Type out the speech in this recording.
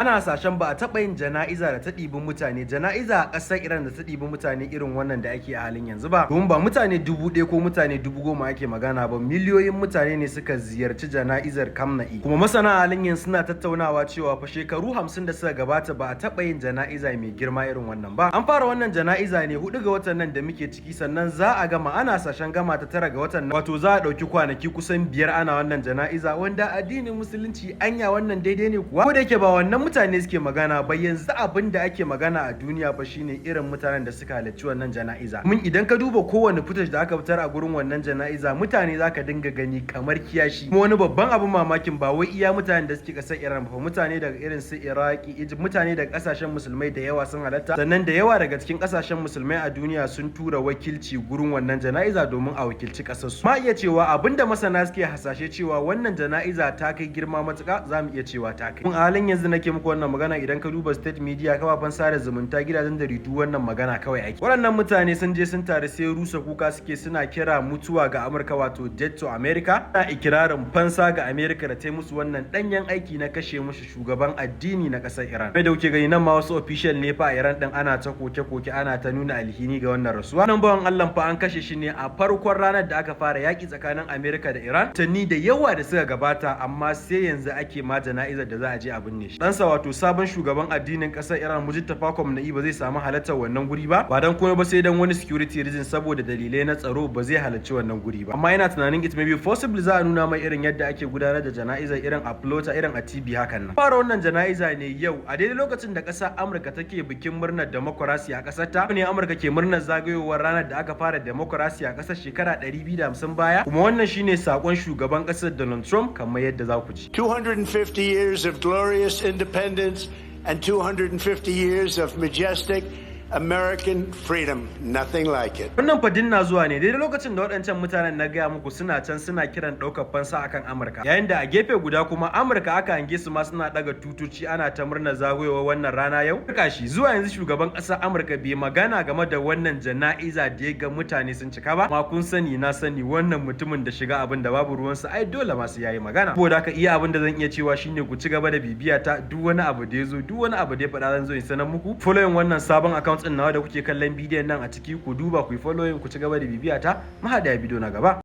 Ana hasashen ba a taɓa yin jana'iza da ta ɗibi mutane jana'iza a ƙasar Iran da ta ɗibi mutane irin wannan da ake a halin yanzu ba. Domin ba mutane 1000 ko mutane 10,000 ake magana ba, miliyoyin mutane ne suka ziyarci jana'izar Khamenei. Kuma masana halin yanzu suna tattaunawa cewa fa shekaru 50 da suka gabata ba a taɓa yin jana'iza mai girma irin wannan ba. An fara wannan jana'iza ne 4 ga watan nan da muke ciki, sannan za a gama, ana hasashen gama ta 9 ga watan nan. Wato za a ɗauki kwanaki kusan 5 ana wannan jana'iza, wanda addinin musulunci anya wannan daidai ne kuwa? Ko da yake ba wannan mutane suke magana ba, yanzu abin da ake magana a duniya fa shine irin mutanen da suka halarci wannan jana'iza. Mun idan ka duba kowane footage da aka fitar a gurin wannan jana'iza, mutane zaka dinga gani kamar kiyashi. Kuma wani babban abin mamakin ba wai iya mutanen da suke kasar Iran ba, mutane daga irin su Iraki, Egypt, mutane daga kasashen musulmai da yawa sun halarta. Sannan da yawa daga cikin kasashen musulmai a duniya sun tura wakilci gurin wannan jana'iza domin a wakilci kasar su. Ma iya cewa abinda masana suke hasashe cewa wannan jana'iza ta kai girma matuƙa, zamu iya cewa ta kai. Mun a halin yanzu nake muku wannan magana, idan ka duba state media, kafafen sada zumunta, gidajen jaridu, wannan magana kawai ake. Waɗannan mutane sun je sun tare sai rusa kuka suke, suna kira mutuwa ga Amurka, wato death to America. Na ikirarin fansa ga America da ta yi musu wannan danyen aiki na kashe musu shugaban addini na ƙasar Iran. Mai da kuke gani nan ma wasu official ne fa a Iran din ana ta koke-koke, ana ta nuna alhini ga wannan rasuwa. Wannan bawan Allah fa an kashe shi ne a farkon ranar da aka fara yaki tsakanin America da Iran. Tanni da yawa da suka gabata, amma sai yanzu ake ma jana'izar da za a je a binne shi. Ɗansa wato sabon shugaban addinin ƙasar Iran Mujtaba Khamenei ba zai samu halartar wannan guri ba dan kuma ba sai dan wani security reason, saboda dalilai na tsaro ba zai halarci wannan guri ba. Amma yana tunanin it may be possible za a nuna mai irin yadda ake gudanar da jana'izar irin a Plota, irin a TV hakan nan. Fara wannan jana'iza ne yau a daidai lokacin da ƙasar Amurka take bikin murnar democracy a ƙasar ta. Ne Amurka ke murnar zagayowar ranar da aka fara democracy a ƙasar shekara 250 baya. Kuma wannan shine sakon shugaban ƙasar Donald Trump, kamar yadda za ku ji. 250 years of glorious independence and 250 years of majestic American freedom, nothing like it. Wannan fadin na zuwa ne daidai lokacin da waɗancan mutanen na gaya muku suna can suna kiran ɗaukar fansa akan Amurka, yayin da a gefe guda kuma Amurka aka hange su ma suna ɗaga tutoci ana ta murnar zagayowar wannan rana yau. Kashi zuwa yanzu shugaban ƙasar Amurka bai magana game da wannan jana'iza da ya ga mutane sun cika ba. Ma kun sani na sani wannan mutumin da shiga abin da babu ruwansa, ai dole masu yayi magana. Saboda haka iya abin da zan iya cewa shine ku ci gaba da bibiya ta, duk wani abu da ya zo, duk wani abu da ya faɗa zan zo in sanar muku. Following wannan sabon account din nawa da kuke kallon bidiyon nan a ciki, ku duba ku yi following, ku ci gaba da bibiya ta. Mu haɗa bidiyo na gaba.